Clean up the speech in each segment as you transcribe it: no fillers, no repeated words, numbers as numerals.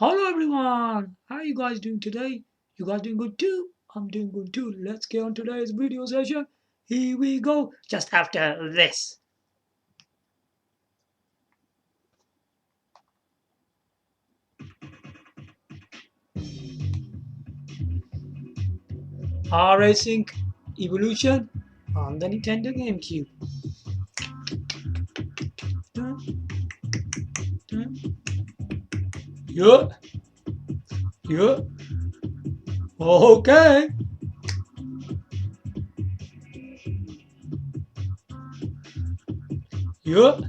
Hello everyone, how are you guys doing today? You guys doing good too? I'm doing good too. Let's get on today's video session. Here we go. Just after this. Racing Evolution on the Nintendo GameCube. Yeah, yeah. Okay. Yeah,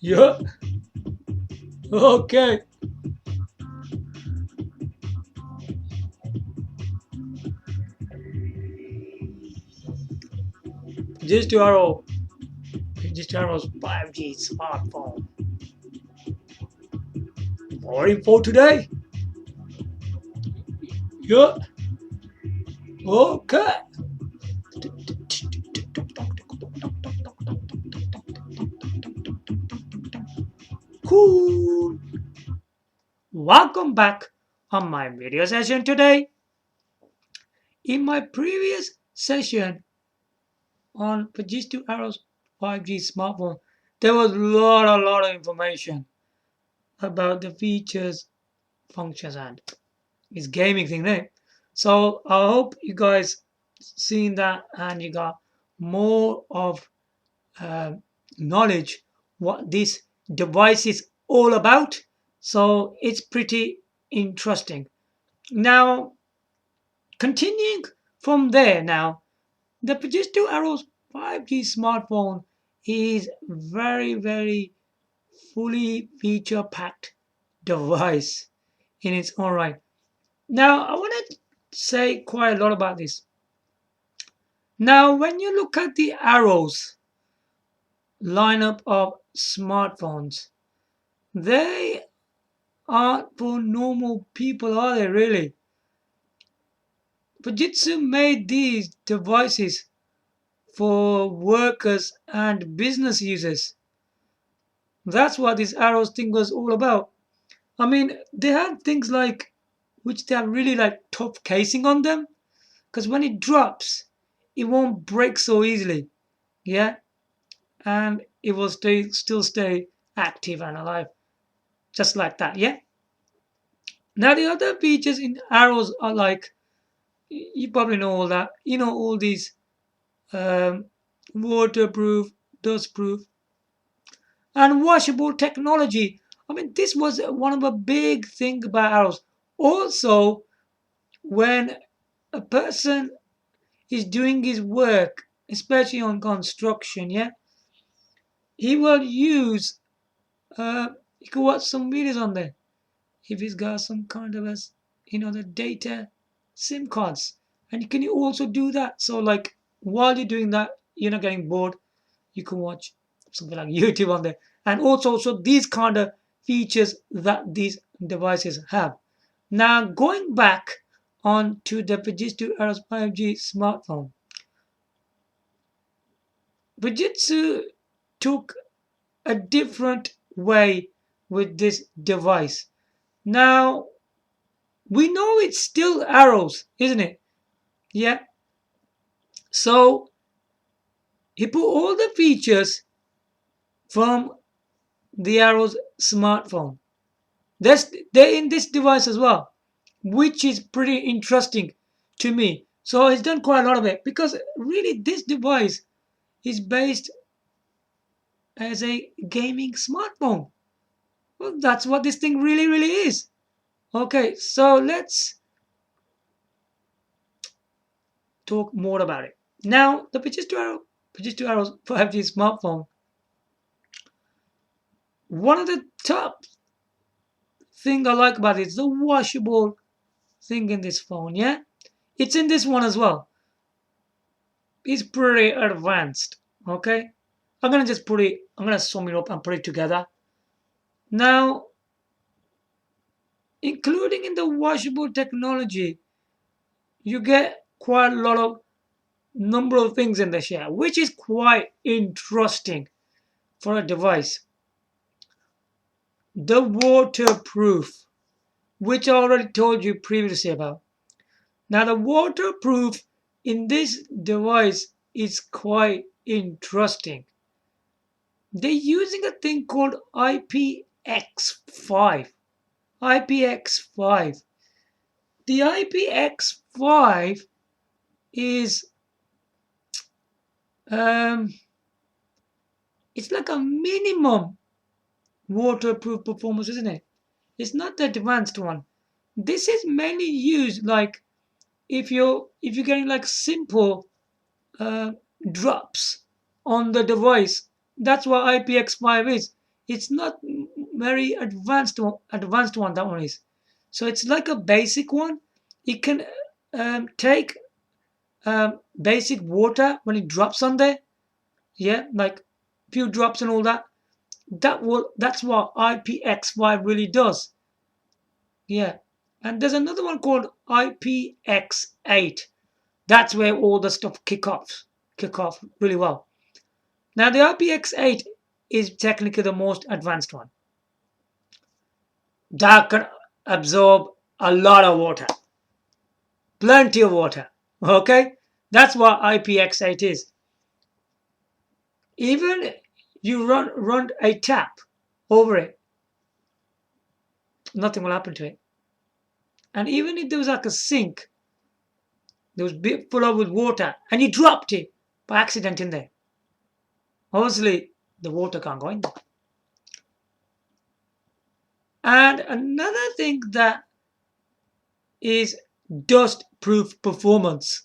yeah. Okay. Fujitsu Arrows 5G smartphone. More info today. Yeah. Okay. Cool. Welcome back on my video session today. In my previous session on Fujitsu Arrows 5G smartphone, there was a lot of information about the features, functions, and this gaming thing, right? So I hope you guys seen that and you got more of uh, knowledge what this device is all about. So it's pretty interesting. Now, continuing from there now, the Fujitsu Arrows 5G smartphone is very fully feature packed device in its own right. Now, I want to say quite a lot about this. Now, when you look at the Arrows lineup of smartphones, they aren't for normal people, are they really? Fujitsu made these devices for workers and business users. That's what this Arrows thing was all about. I mean, they had things like, which they have really like tough casing on them, because when it drops, it won't break so easily. Yeah, and it will still stay active and alive, just like that. Yeah. Now the other features in Arrows are like, you probably know all that. You know all these um, waterproof, dustproof, and washable technology. I mean, this was one of the big thing about Arrows. Also, when a person is doing his work, especially on construction, yeah, he will use. You can watch some videos on there if he's got some kind of a, the data SIM cards, and you can also do that. So, like while you're doing that, you're not getting bored. You can watch something like YouTube on there, and also these kind of features that these devices have. Now, going back on to the Fujitsu Arrows 5G smartphone, Fujitsu took a different way with this device. Now, we know it's still Arrows, isn't it? Yeah. So, he put all the features from the Arrows smartphone. They're in this device as well, which is pretty interesting to me. So he's done quite a lot of it because really this device is based as a gaming smartphone. Well, that's what this thing really is. Okay, so let's talk more about it. Now, the Fujitsu Arrows 5G smartphone, one of the top thing I like about it is the washable thing in this phone, yeah? It's in this one as well. It's pretty advanced, okay? I'm gonna sum it up and put it together. Now, including in the washable technology, you get quite a lot of number of things in the share, which is quite interesting for a device. The waterproof. which I already told you previously about. Now, the waterproof in this device is quite interesting. They're using a thing called IPX5. IPX5. The IPX5 is um, it's like a minimum waterproof performance, isn't it? It's not the advanced one. This is mainly used like if you're getting like simple uh, drops on the device. That's what IPX5 is. It's not very advanced one. That one is. So it's like a basic one. It can take basic water when it drops on there. Yeah, like few drops and all that. That's what IPX5 really does. Yeah. And there's another one called IPX8. That's where all the stuff kick off really well. Now the IPX8 is technically the most advanced one. That can absorb a lot of water. Plenty of water. Okay? That's what IPX8 is. Even you run a tap over it, nothing will happen to it. And even if there was like a sink that was full of with water and you dropped it by accident in there, obviously the water can't go in there. And another thing that is dust-proof performance.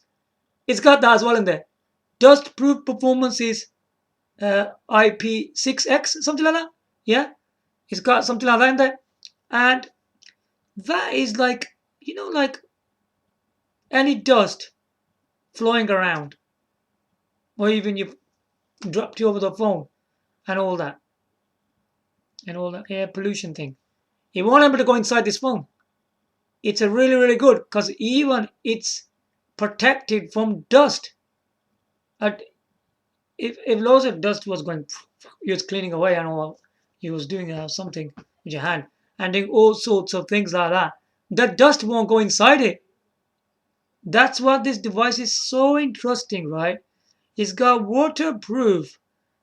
It's got that as well in there. Dust-proof performance is IP6X, something like that. Yeah, it's got something like that in there. And that is like, like any dust flowing around, or even you've dropped you over the phone and all that air pollution thing. It won't able to go inside this phone. It's a really, really good because even it's protected from dust. If loads of dust was going, you was cleaning away and all, you was doing something with your hand and doing all sorts of things like that, the dust won't go inside it. That's what this device is so interesting, right? It's got waterproof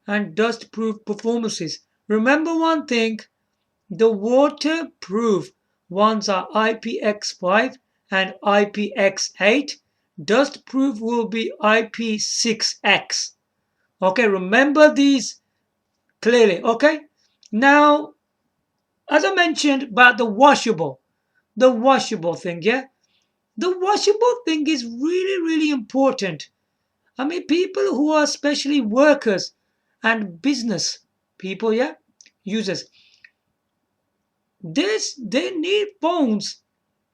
and dust-proof performances. Remember one thing, the waterproof ones are IPX5 and IPX8. Dust-proof will be IP6X. Okay, remember these clearly. Okay, now as I mentioned about the washable thing, yeah, the washable thing is really, really important. I mean, people who are especially workers and business people, yeah, users, they need phones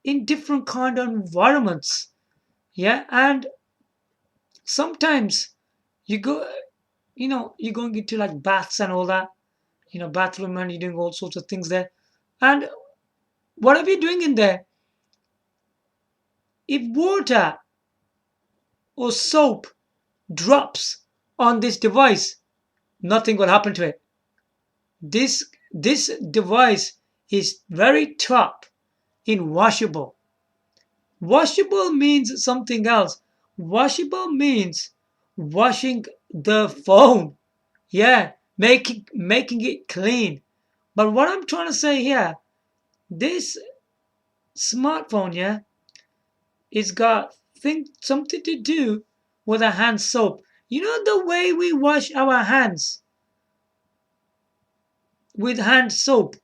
in different kind of environments, yeah, and sometimes you go, you're going into like baths and all that, bathroom, and you're doing all sorts of things there, and whatever you're doing in there, if water or soap drops on this device, nothing will happen to it. This device is very top in washable. Washable means something else. Washable means washing the phone. Yeah, making it clean. But what I'm trying to say here, this smartphone, yeah, it's got something to do with a hand soap. You know the way we wash our hands with hand soap.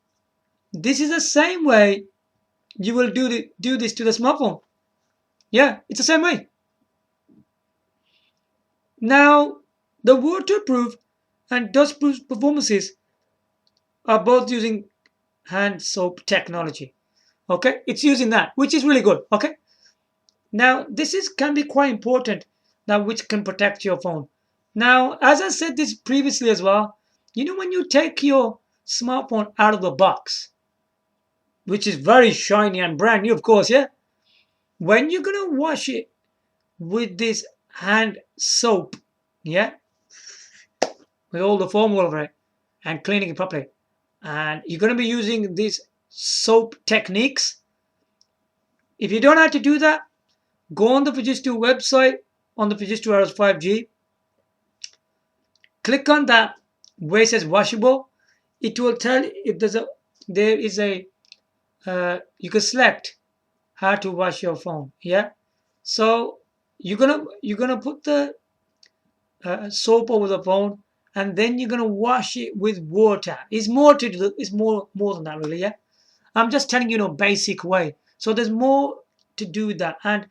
This is the same way you will do this to the smartphone. Yeah, it's the same way. Now, the waterproof and dustproof performances are both using hand soap technology. Okay, it's using that, which is really good. Okay, now this is can be quite important now, which can protect your phone. Now, as I said this previously as well, when you take your smartphone out of the box, which is very shiny and brand new, of course, yeah. When you're gonna wash it with this hand soap, yeah, with all the foam all over it and cleaning it properly, and you're gonna be using these soap techniques. If you don't know how to do that, go on the Fujitsu website on the Fujitsu Arrows 5G. Click on that where it says washable. It will tell if there is a you can select how to wash your phone. Yeah. So you're gonna put the soap over the phone, and then you're gonna wash it with water. It's more to do. It's more than that, really. Yeah. I'm just telling you, basic way. So there's more to do with that. And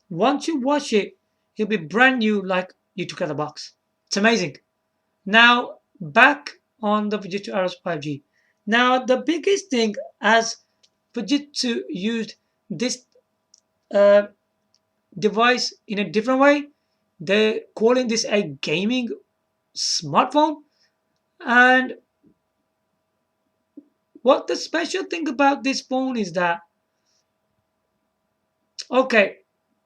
once you wash it, it'll be brand new, like you took out the box. It's amazing. Now back on the Fujitsu Arrows 5G. Now the biggest thing, as Fujitsu used this uh, device in a different way. They're calling this a gaming smartphone. And what the special thing about this phone is that, okay,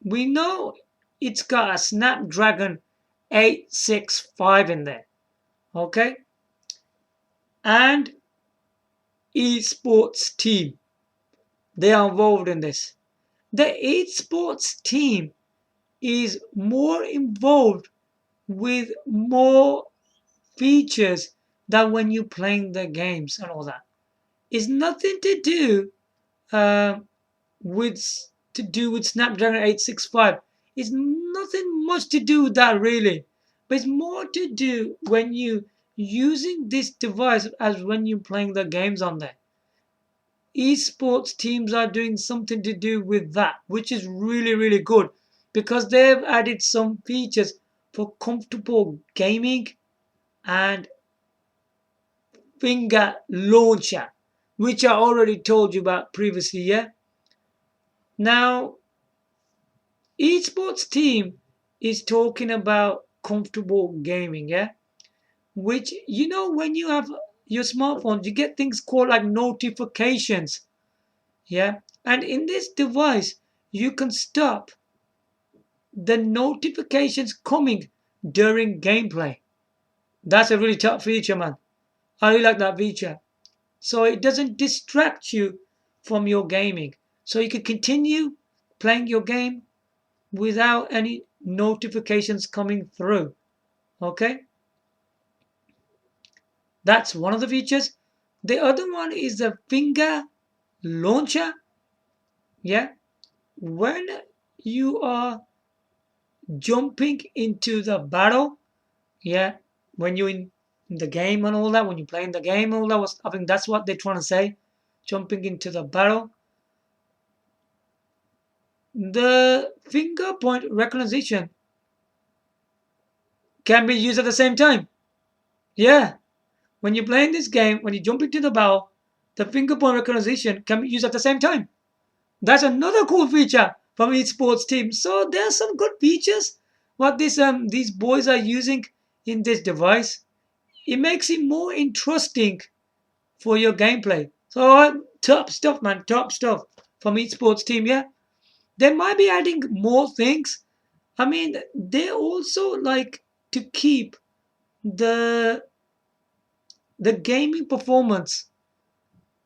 we know it's got a Snapdragon 865 in there, okay? And esports team, they are involved in this. The esports team is more involved with more features than when you're playing the games and all that. It's nothing to do uh, with Snapdragon 865. It's nothing much to do with that really, but it's more to do when you using this device as when you're playing the games on there. Esports teams are doing something to do with that, which is really really good because they've added some features for comfortable gaming and finger launcher, which I already told you about previously. Yeah. Now, esports team is talking about comfortable gaming. Yeah, which when you have your smartphone, you get things called like notifications. Yeah, and in this device, you can stop the notifications coming during gameplay. That's a really top feature, man. I really like that feature. So it doesn't distract you from your gaming. So you can continue playing your game without any notifications coming through. Okay, that's one of the features. The other one is the finger launcher. Yeah, when you are jumping into the battle, yeah, when you're in the game and all that, when you're playing the game and all that, I think that's what they're trying to say. Jumping into the battle. The finger point recognition can be used at the same time. Yeah, when you're playing this game, when you jump into the battle, the finger point recognition can be used at the same time. That's another cool feature from esports team. So there's some good features what these boys are using in this device. It makes it more interesting for your gameplay. So top stuff, man, top stuff from esports team. Yeah, they might be adding more things. I mean, they also like to keep the gaming performance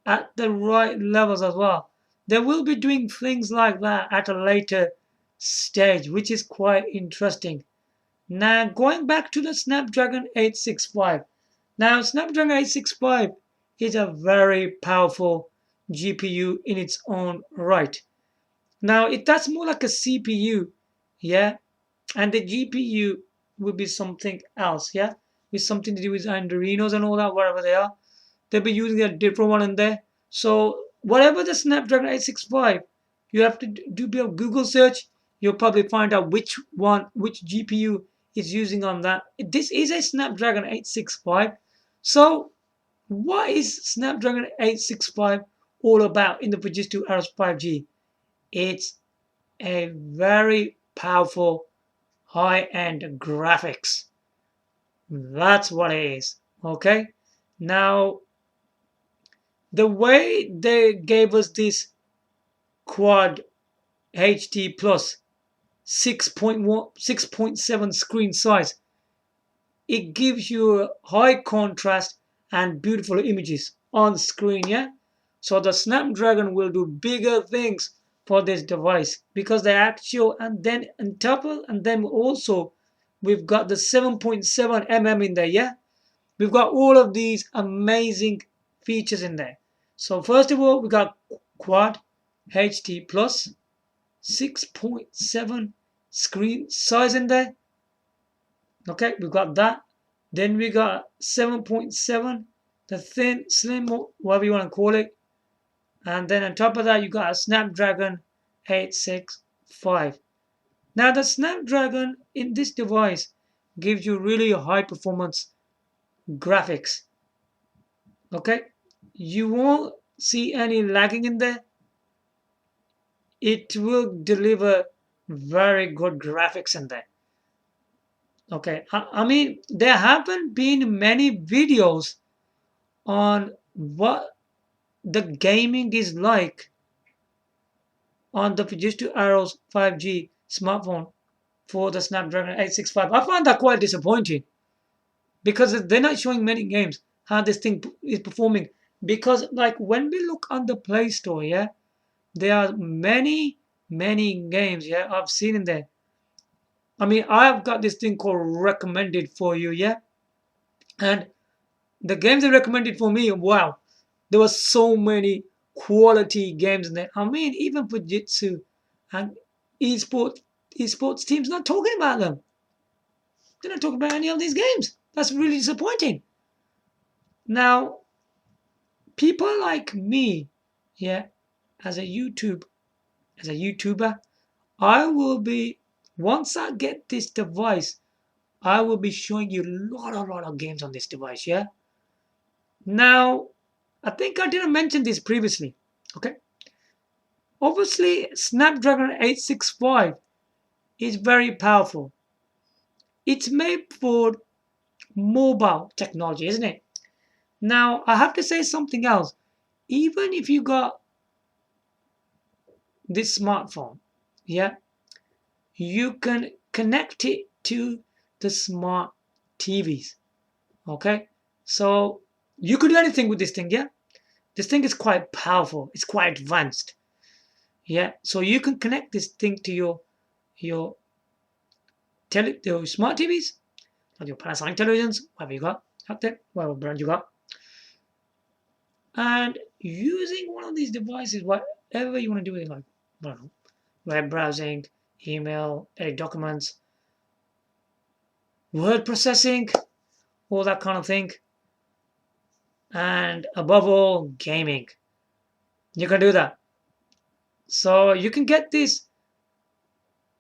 at the right levels as well. They will be doing things like that at a later stage, which is quite interesting. Now, going back to the Snapdragon 865. Now, Snapdragon 865 is a very powerful GPU in its own right. Now, that's more like a CPU, yeah, and the GPU will be something else, yeah, with something to do with Arduinos and all that, whatever they are. They'll be using a different one in there. So whatever the Snapdragon 865, you have to do a bit of Google search. You'll probably find out which GPU is using on that. This is a Snapdragon 865. So what is Snapdragon 865 all about in the Fujitsu Arrows 5G? It's a very powerful high-end graphics. That's what it is. Okay. Now, the way they gave us this quad HD plus 6.7 screen size, it gives you high contrast and beautiful images on screen. Yeah, so the Snapdragon will do bigger things for this device because the actual, and then on top of, and then also we've got the 7.7 mm in there. Yeah, we've got all of these amazing features in there. So first of all, we got quad HD plus 6.7 screen size in there. Okay, we got that. Then we got 7.7, the thin, slim, whatever you want to call it. And then on top of that, you got a Snapdragon 865. Now, the Snapdragon in this device gives you really high performance graphics. Okay, you won't see any lagging in there. It will deliver very good graphics in there. Okay, I mean, there haven't been many videos on what the gaming is like on the Fujitsu Arrows 5G smartphone for the Snapdragon 865. I find that quite disappointing because they're not showing many games how this thing is performing. Because like when we look on the Play Store, yeah, there are many games, yeah, I've seen in there. I mean, I've got this thing called recommended for you, yeah, and the games they recommended for me, wow, there were so many quality games in there. I mean, even Fujitsu and esports esports teams not talking about them. They're not talking about any of these games. That's really disappointing. Now, people like me, yeah, as a YouTuber, I will be, once I get this device, I will be showing you a lot of games on this device, yeah. Now, I think I didn't mention this previously. Okay. Obviously, Snapdragon 865 is very powerful. It's made for mobile technology, isn't it? Now, I have to say something else. Even if you got this smartphone, yeah, you can connect it to the smart TVs. Okay. So you could do anything with this thing, yeah? This thing is quite powerful. It's quite advanced. Yeah. So you can connect this thing to your your smart TVs, or your Panasonic televisions, whatever you got out there, whatever brand you got. And using one of these devices, whatever you want to do with it, like, I don't know, web browsing, email, edit documents, word processing, all that kind of thing. And above all, gaming. You can do that. So you can get this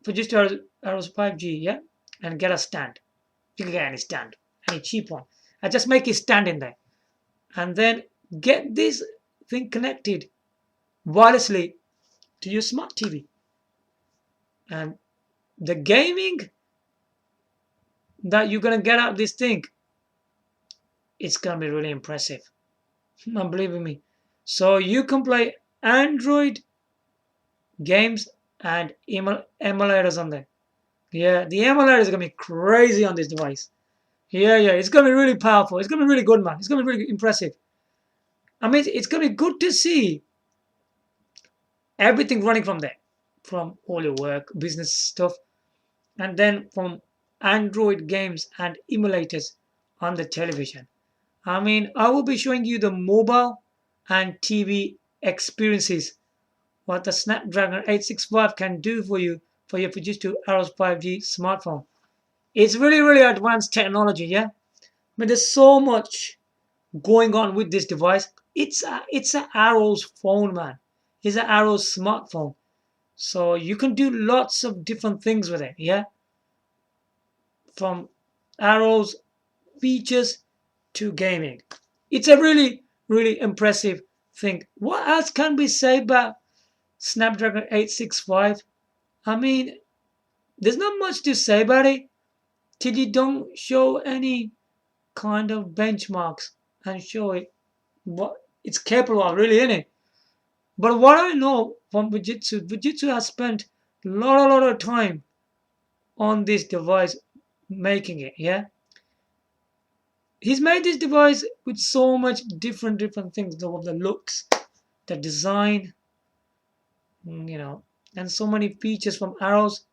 Fujitsu Arrows 5G, yeah, and get a stand. You can get any stand, any cheap one. And just make it stand in there. And then get this thing connected wirelessly to your smart TV. And the gaming that you're gonna get out of this thing, it's gonna be really impressive. Believe me. So you can play Android games and emulators on there. Yeah, the emulator is gonna be crazy on this device. Yeah, it's gonna be really powerful. It's gonna be really good, man. It's gonna be really impressive. I mean, it's gonna be good to see everything running from there, from all your work, business stuff, and then from Android games and emulators on the television. I mean, I will be showing you the mobile and TV experiences, what the Snapdragon 865 can do for you for your Fujitsu Arrows 5G smartphone. It's really advanced technology, yeah? I mean, there's so much going on with this device. It's an Arrows phone, man. It's an Arrows smartphone. So you can do lots of different things with it, yeah? From Arrows features to gaming. It's a really impressive thing. What else can we say about Snapdragon 865? I mean, there's not much to say about it till you don't show any kind of benchmarks and show it what it's capable of, really, isn't it? But what I know from Fujitsu has spent a lot of time on this device making it, yeah? He's made this device with so much different things, the looks, the design, you know, and so many features from Arrows,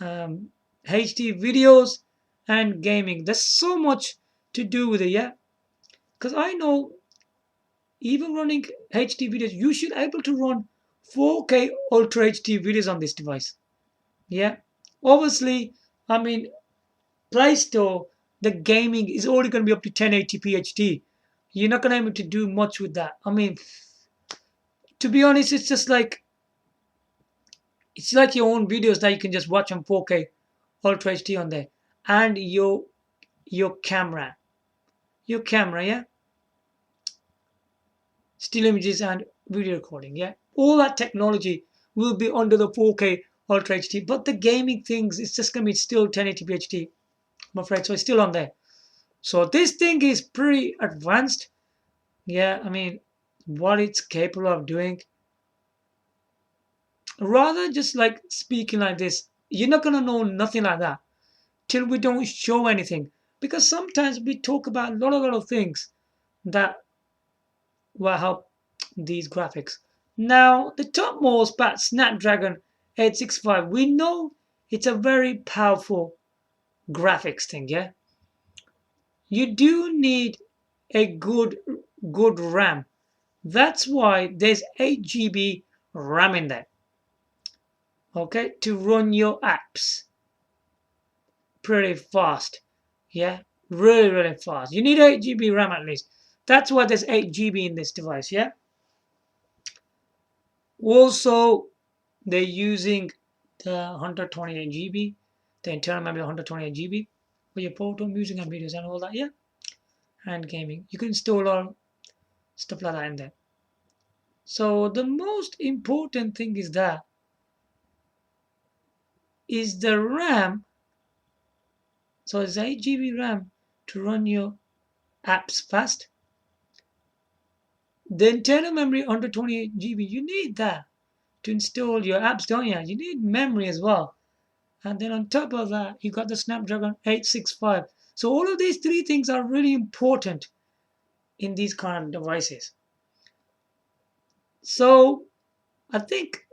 um, HD videos, and gaming. There's so much to do with it, yeah. Because I know even running HD videos, you should able to run 4K Ultra HD videos on this device. Yeah, obviously, I mean, Play Store, the gaming is only going to be up to 1080p HD. You're not going to be able to do much with that. I mean, to be honest, it's like your own videos that you can just watch on 4K Ultra HD on there, and your camera, yeah, still images and video recording, yeah, all that technology will be under the 4K Ultra HD. But the gaming things, it's just going to be still 1080p HD. I'm afraid, so it's still on there. So this thing is pretty advanced. Yeah, I mean, what it's capable of doing. Rather just like speaking like this, you're not gonna know nothing like that till we don't show anything. Because sometimes we talk about a lot of things that will help these graphics. Now, the topmost about Snapdragon 865, we know it's a very powerful graphics thing, yeah? You do need a good RAM. That's why there's 8 GB RAM in there, okay, to run your apps pretty fast. Yeah, really fast. You need 8 GB RAM at least. That's why there's 8 GB in this device. Yeah. Also, they're using the 128 GB, the internal memory 128 GB for your photo, music, and videos and all that. Yeah, and gaming. You can install all stuff like that in there. So the most important thing is the RAM. So it's 8 GB RAM to run your apps fast. The internal memory under 28 GB, you need that to install your apps, don't you? You need memory as well. And then on top of that, you got the Snapdragon 865. So all of these three things are really important in these kind of devices. So I think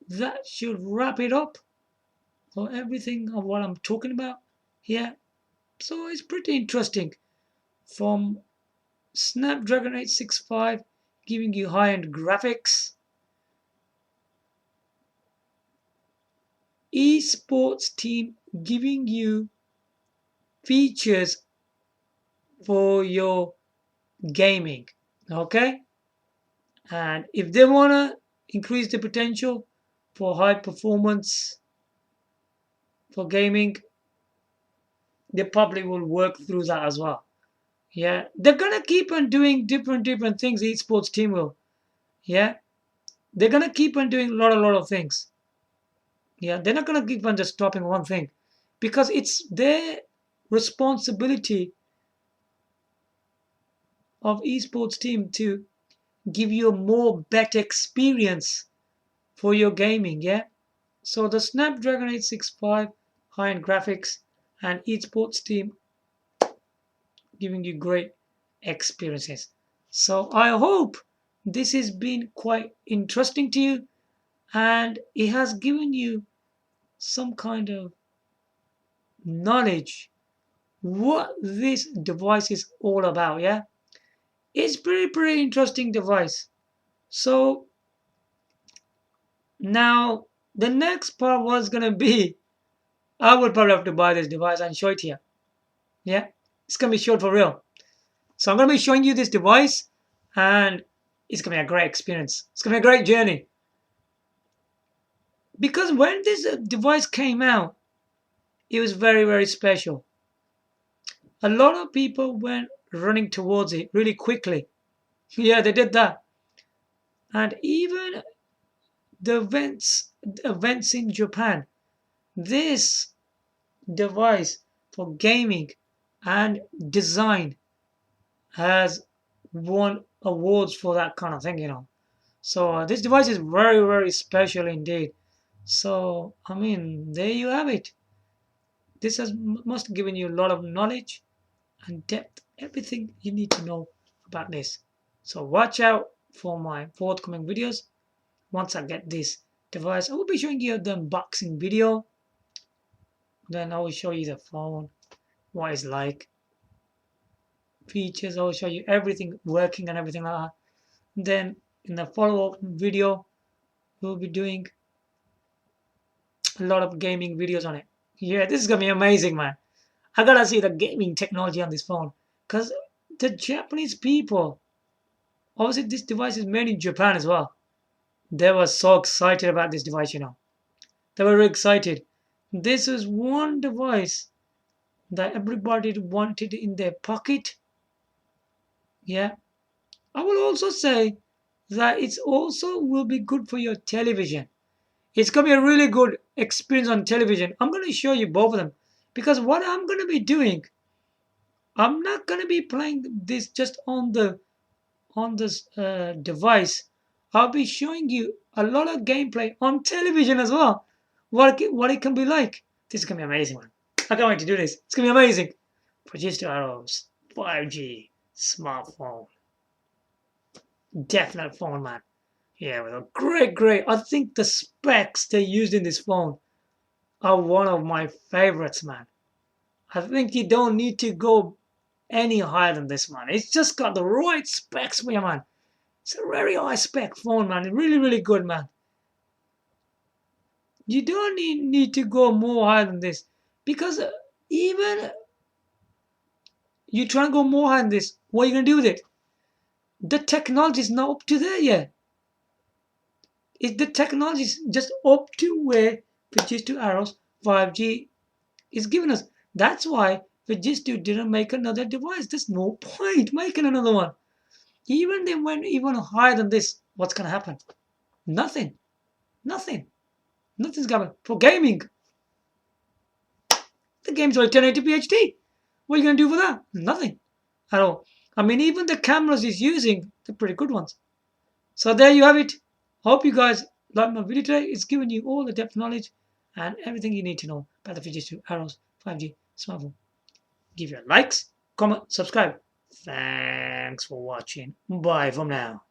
that should wrap it up for everything of what I'm talking about here. So it's pretty interesting, from Snapdragon 865 giving you high-end graphics, esports team giving you features for your gaming, okay, and if they want to increase the potential for high performance for gaming, they probably will work through that as well. Yeah, they're gonna keep on doing different things. The esports team will, yeah, they're gonna keep on doing a lot of things. Yeah, they're not gonna keep on just stopping one thing, because it's their responsibility of esports team to give you a more better experience for your gaming, yeah. So the Snapdragon 865 high-end graphics and esports team giving you great experiences. So I hope this has been quite interesting to you, and it has given you some kind of knowledge what this device is all about, yeah. It's pretty interesting device. So now the next part was gonna be, I would probably have to buy this device and show it here. Yeah, it's gonna be short for real. So I'm gonna be showing you this device, and it's gonna be a great experience. It's gonna be a great journey. Because when this device came out, it was very special. A lot of people went running towards it really quickly. Yeah, they did that. And even the events in Japan, this device for gaming and design has won awards for that kind of thing, you know. So this device is very special indeed. So I mean, there you have it. This has must given you a lot of knowledge and depth, everything you need to know about this. So watch out for my forthcoming videos. once I get this device, I will be showing you the unboxing video. Then I will show you the phone, what it's like, features. I will show you everything working and everything like that. Then in the follow-up video, we'll be doing a lot of gaming videos on it. Yeah, this is gonna be amazing, man. I gotta see the gaming technology on this phone, because the Japanese people, obviously this device is made in Japan as well. They were so excited about this device, you know. They were really excited. This is one device that everybody wanted in their pocket. Yeah. I will also say that it's also will be good for your television. It's gonna be a really good experience on television. I'm gonna show you both of them, because what I'm gonna be doing, I'm not gonna be playing this just on this device. I'll be showing you a lot of gameplay on television as well. What it can be like. This is gonna be amazing, man. I can't wait to do this. It's gonna be amazing. Fujitsu Arrows, 5G, smartphone, definite phone, man. Yeah, with a great. I think the specs they used in this phone are one of my favorites, man. I think you don't need to go any higher than this, man. It's just got the right specs for you, man. It's a very high spec phone, man. Really good, man. You don't need to go more higher than this, because even you try and go more higher than this, what are you gonna do with it? The technology is not up to there yet. The technology is just up to where Fujitsu Arrows 5G is giving us. That's why Fujitsu didn't make another device. There's no point making another one. Even they went even higher than this, what's gonna happen? Nothing. Nothing. Nothing's coming. For gaming, the game's only 1080p HD. What are you gonna do for that? Nothing at all. I mean, even the cameras he's using, they're pretty good ones. So there you have it. Hope you guys like my video today. It's giving you all the depth knowledge and everything you need to know about the Fujitsu Arrows 5G smartphone. Give your likes, comment, subscribe. Thanks for watching. Bye from now.